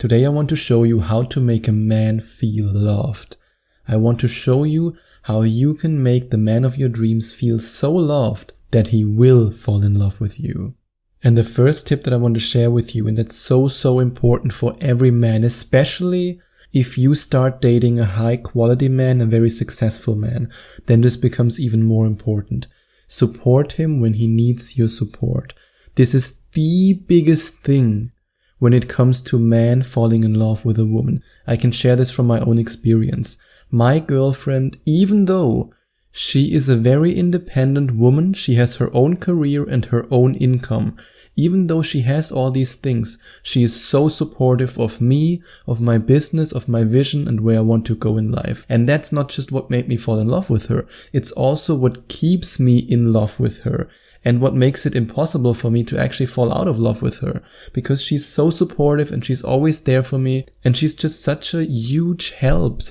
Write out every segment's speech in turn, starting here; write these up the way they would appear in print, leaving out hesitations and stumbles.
Today I want to show you how to make a man feel loved. I want to show you how you can make the man of your dreams feel so loved that he will fall in love with you. And the first tip that I want to share with you, and that's so important for every man, especially if you start dating a high quality man, a very successful man, then this becomes even more important. Support him when he needs your support. This is the biggest thing when it comes to man falling in love with a woman. I can share this from my own experience. My girlfriend, even though she is a very independent woman, she has her own career and her own income. Even though she has all these things, she is so supportive of me, of my business, of my vision and where I want to go in life. And that's not just what made me fall in love with her. It's also what keeps me in love with her and what makes it impossible for me to actually fall out of love with her, because she's so supportive and she's always there for me. And she's just such a huge help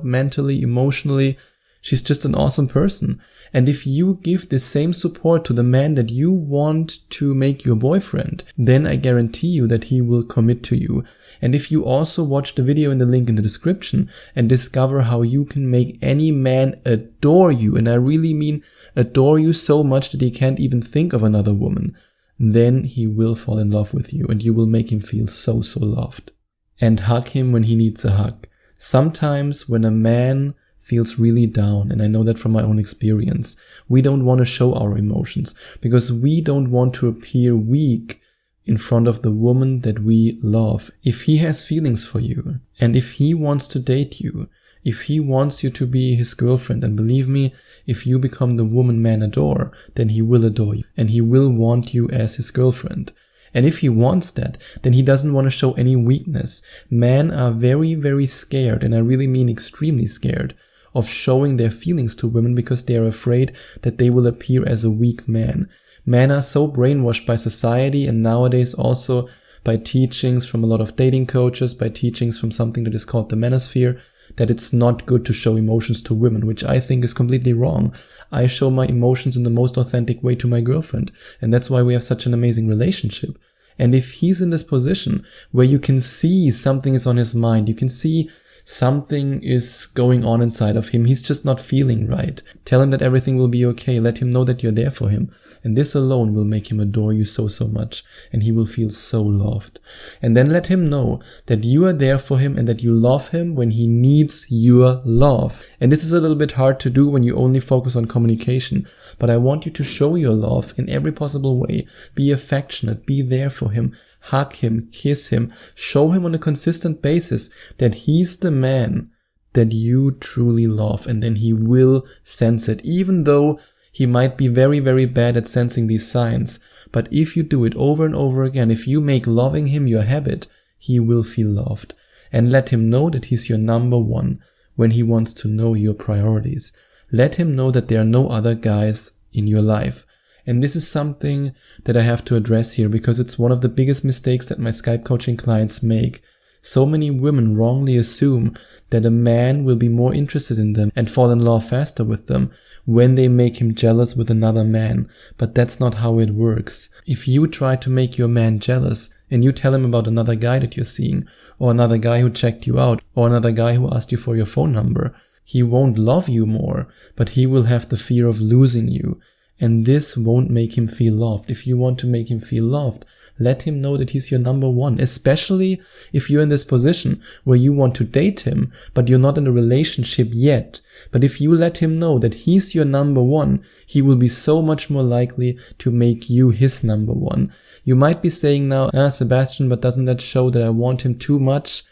mentally, emotionally. She's just an awesome person. And if you give the same support to the man that you want to make your boyfriend, then I guarantee you that he will commit to you. And if you also watch the video in the link in the description and discover how you can make any man adore you, and I really mean adore you so much that he can't even think of another woman, then he will fall in love with you and you will make him feel so loved. And hug him when he needs a hug. Sometimes when a man feels really down, and I know that from my own experience, we don't want to show our emotions because we don't want to appear weak in front of the woman that we love. If he has feelings for you, and if he wants to date you, if he wants you to be his girlfriend, and believe me, if you become the woman men adore, then he will adore you and he will want you as his girlfriend. And if he wants that, then he doesn't want to show any weakness. Men are very scared, and I really mean extremely scared, of showing their feelings to women because they are afraid that they will appear as a weak man. Men are so brainwashed by society, and nowadays also by teachings from a lot of dating coaches, by teachings from something that is called the manosphere, that it's not good to show emotions to women, which I think is completely wrong. I show my emotions in the most authentic way to my girlfriend, and that's why we have such an amazing relationship. And if he's in this position where you can see something is on his mind, you can see something is going on inside of him, he's just not feeling right, tell him that everything will be okay. Let him know that you're there for him. And this alone will make him adore you so much, and he will feel so loved. And then let him know that you are there for him and that you love him when he needs your love. And this is a little bit hard to do when you only focus on communication, but I want you to show your love in every possible way. Be affectionate, be there for him. Hug him, kiss him, show him on a consistent basis that he's the man that you truly love, and then he will sense it, even though he might be very bad at sensing these signs. But if you do it over and over again, if you make loving him your habit, he will feel loved. And let him know that he's your number one when he wants to know your priorities. Let him know that there are no other guys in your life. And this is something that I have to address here because it's one of the biggest mistakes that my Skype coaching clients make. So many women wrongly assume that a man will be more interested in them and fall in love faster with them when they make him jealous with another man. But that's not how it works. If you try to make your man jealous and you tell him about another guy that you're seeing, or another guy who checked you out, or another guy who asked you for your phone number, he won't love you more, but he will have the fear of losing you. And this won't make him feel loved. If you want to make him feel loved, let him know that he's your number one, especially if you're in this position where you want to date him, but you're not in a relationship yet. But if you let him know that he's your number one, he will be so much more likely to make you his number one. You might be saying now, Sebastian, but doesn't that show that I want him too much?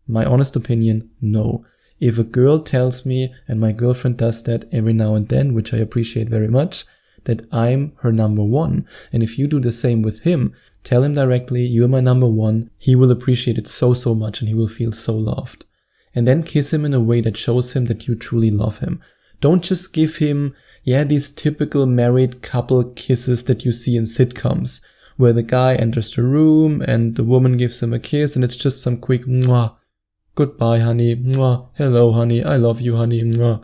My honest opinion, no. If a girl tells me, and my girlfriend does that every now and then, which I appreciate very much, that I'm her number one. And if you do the same with him, tell him directly, you're my number one. He will appreciate it so much and he will feel so loved. And then kiss him in a way that shows him that you truly love him. Don't just give him, these typical married couple kisses that you see in sitcoms, where the guy enters the room and the woman gives him a kiss and it's just some quick mwah, goodbye honey, mwah, hello honey, I love you honey, mwah.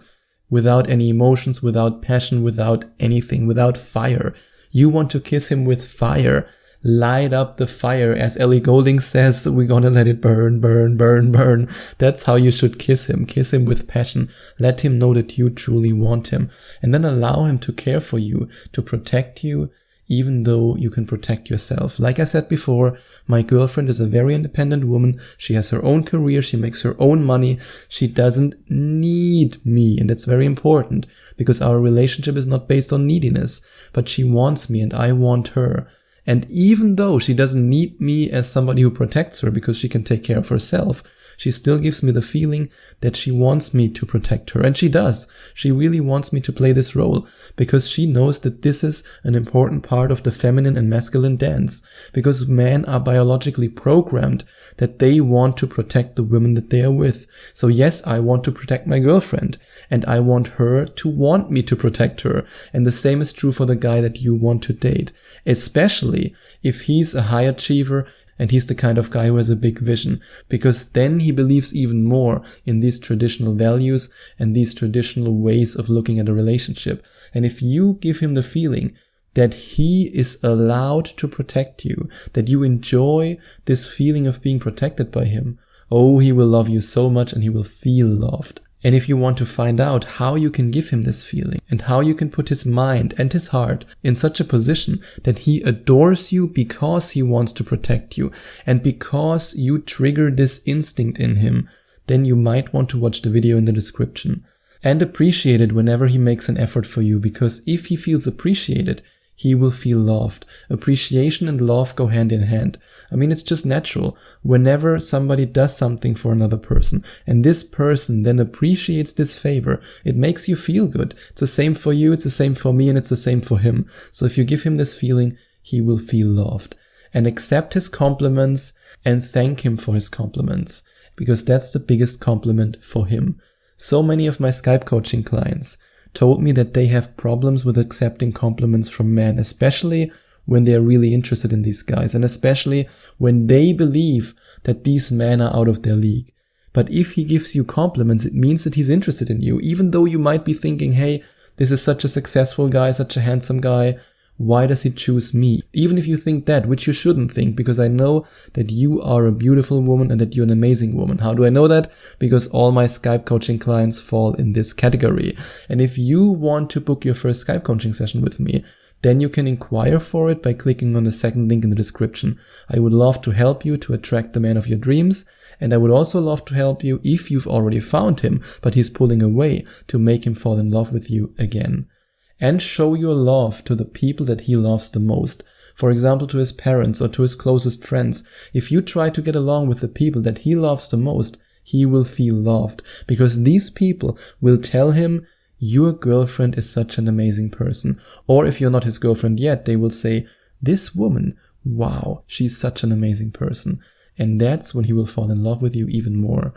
Without any emotions, without passion, without anything, without fire. You want to kiss him with fire. light up the fire. As Ellie Goulding says, we're gonna let it burn, burn, burn, burn. That's how you should kiss him. Kiss him with passion. Let him know that you truly want him. And then allow him to care for you, to protect you, even though you can protect yourself. Like I said before, my girlfriend is a very independent woman. She has her own career. She makes her own money. She doesn't need me. And that's very important because our relationship is not based on neediness, but she wants me and I want her. And even though she doesn't need me as somebody who protects her because she can take care of herself, she still gives me the feeling that she wants me to protect her. And she does. She really wants me to play this role because she knows that this is an important part of the feminine and masculine dance. Because men are biologically programmed that they want to protect the women that they are with. So yes, I want to protect my girlfriend and I want her to want me to protect her. And the same is true for the guy that you want to date, especially if he's a high achiever and he's the kind of guy who has a big vision, because then he believes even more in these traditional values and these traditional ways of looking at a relationship. And if you give him the feeling that he is allowed to protect you, that you enjoy this feeling of being protected by him, oh, he will love you so much and he will feel loved. And if you want to find out how you can give him this feeling and how you can put his mind and his heart in such a position that he adores you because he wants to protect you and because you trigger this instinct in him, then you might want to watch the video in the description. And appreciate it whenever he makes an effort for you, because if he feels appreciated, he will feel loved. Appreciation and love go hand in hand. I mean, it's just natural. Whenever somebody does something for another person and this person then appreciates this favor, it makes you feel good. It's the same for you, it's the same for me, and it's the same for him. So if you give him this feeling, he will feel loved. And accept his compliments and thank him for his compliments, because that's the biggest compliment for him. So many of my Skype coaching clients told me that they have problems with accepting compliments from men, especially when they are really interested in these guys, and especially when they believe that these men are out of their league. But if he gives you compliments, it means that he's interested in you, even though you might be thinking, hey, this is such a successful guy, such a handsome guy, why does he choose me? Even if you think that, which you shouldn't think, because I know that you are a beautiful woman and that you're an amazing woman. How do I know that? Because all my Skype coaching clients fall in this category. And if you want to book your first Skype coaching session with me, then you can inquire for it by clicking on the second link in the description. I would love to help you to attract the man of your dreams. And I would also love to help you if you've already found him, but he's pulling away, to make him fall in love with you again. And show your love to the people that he loves the most. For example, to his parents or to his closest friends. If you try to get along with the people that he loves the most, he will feel loved, because these people will tell him, your girlfriend is such an amazing person. Or if you're not his girlfriend yet, they will say, this woman, wow, she's such an amazing person. And that's when he will fall in love with you even more.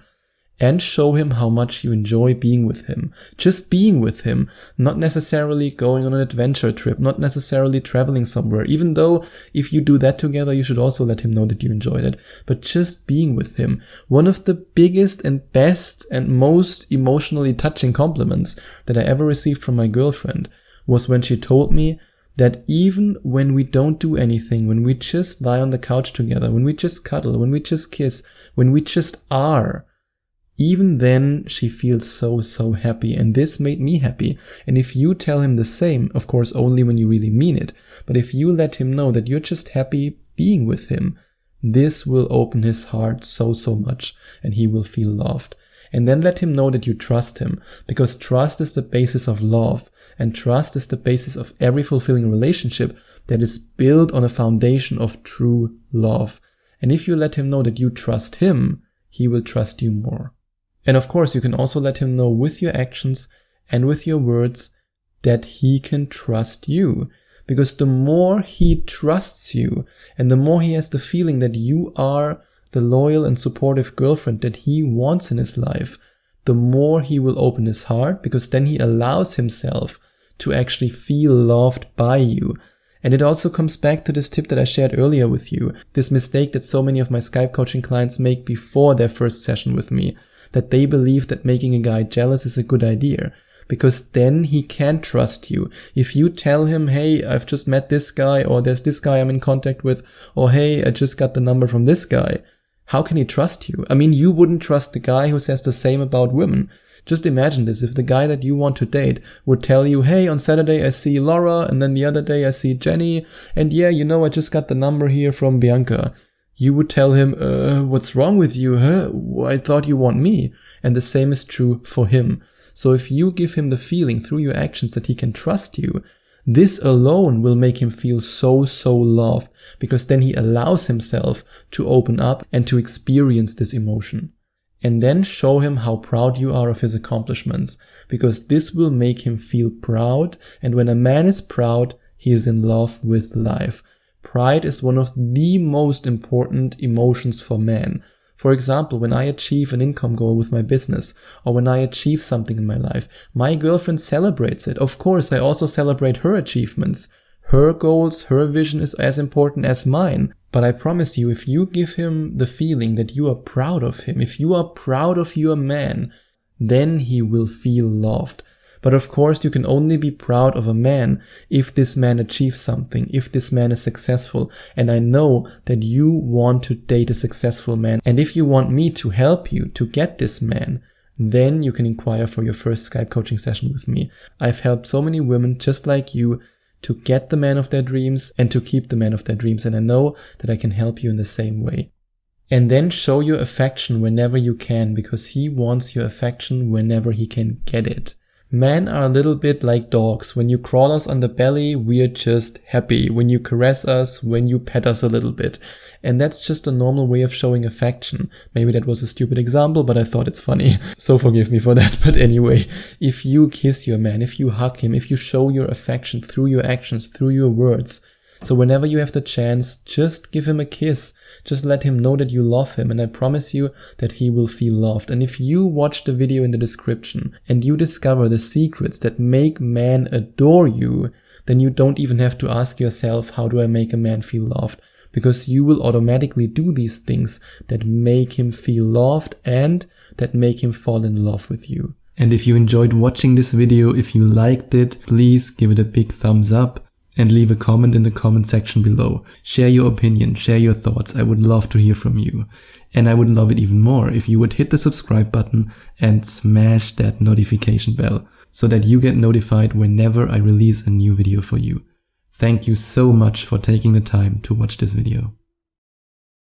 And show him how much you enjoy being with him. Just being with him, not necessarily going on an adventure trip, not necessarily traveling somewhere, even though if you do that together, you should also let him know that you enjoyed it. But just being with him. One of the biggest and best and most emotionally touching compliments that I ever received from my girlfriend was when she told me that even when we don't do anything, when we just lie on the couch together, when we just cuddle, when we just kiss, when we just are, even then, she feels so happy, and this made me happy. And if you tell him the same, of course only when you really mean it, but if you let him know that you're just happy being with him, this will open his heart so much, and he will feel loved. And then let him know that you trust him, because trust is the basis of love, and trust is the basis of every fulfilling relationship that is built on a foundation of true love. And if you let him know that you trust him, he will trust you more. And of course, you can also let him know with your actions and with your words that he can trust you. Because the more he trusts you and the more he has the feeling that you are the loyal and supportive girlfriend that he wants in his life, the more he will open his heart, because then he allows himself to actually feel loved by you. And it also comes back to this tip that I shared earlier with you, this mistake that so many of my Skype coaching clients make before their first session with me, that they believe that making a guy jealous is a good idea. because then he can trust you. If you tell him, hey, I've just met this guy, or there's this guy I'm in contact with, or hey, I just got the number from this guy, how can he trust you? I mean, you wouldn't trust the guy who says the same about women. Just imagine this, if the guy that you want to date would tell you, hey, on Saturday I see Laura, and then the other day I see Jenny, and yeah, you know, I just got the number here from Bianca. You would tell him, what's wrong with you, huh? I thought you want me. And the same is true for him. So if you give him the feeling through your actions that he can trust you, this alone will make him feel so loved, because then he allows himself to open up and to experience this emotion. And then show him how proud you are of his accomplishments, because this will make him feel proud. And when a man is proud, he is in love with life. Pride is one of the most important emotions for men. For example, when I achieve an income goal with my business, or when I achieve something in my life, my girlfriend celebrates it. Of course, I also celebrate her achievements. Her goals, her vision is as important as mine. But I promise you, if you give him the feeling that you are proud of him, if you are proud of your man, then he will feel loved. But of course, you can only be proud of a man if this man achieves something, if this man is successful. And I know that you want to date a successful man. And if you want me to help you to get this man, then you can inquire for your first Skype coaching session with me. I've helped so many women just like you to get the man of their dreams and to keep the man of their dreams. And I know that I can help you in the same way. And then show your affection whenever you can, because he wants your affection whenever he can get it. Men are a little bit like dogs. When you crawl us on the belly, we're just happy. When you caress us, when you pet us a little bit. And that's just a normal way of showing affection. Maybe that was a stupid example, but I thought it's funny. So forgive me for that. But anyway, if you kiss your man, if you hug him, if you show your affection through your actions, through your words, so whenever you have the chance, just give him a kiss. Just let him know that you love him, and I promise you that he will feel loved. And if you watch the video in the description and you discover the secrets that make men adore you, then you don't even have to ask yourself, how do I make a man feel loved? Because you will automatically do these things that make him feel loved and that make him fall in love with you. And if you enjoyed watching this video, if you liked it, please give it a big thumbs up. And leave a comment in the comment section below. Share your opinion, share your thoughts. I would love to hear from you. And I would love it even more if you would hit the subscribe button and smash that notification bell so that you get notified whenever I release a new video for you. Thank you so much for taking the time to watch this video.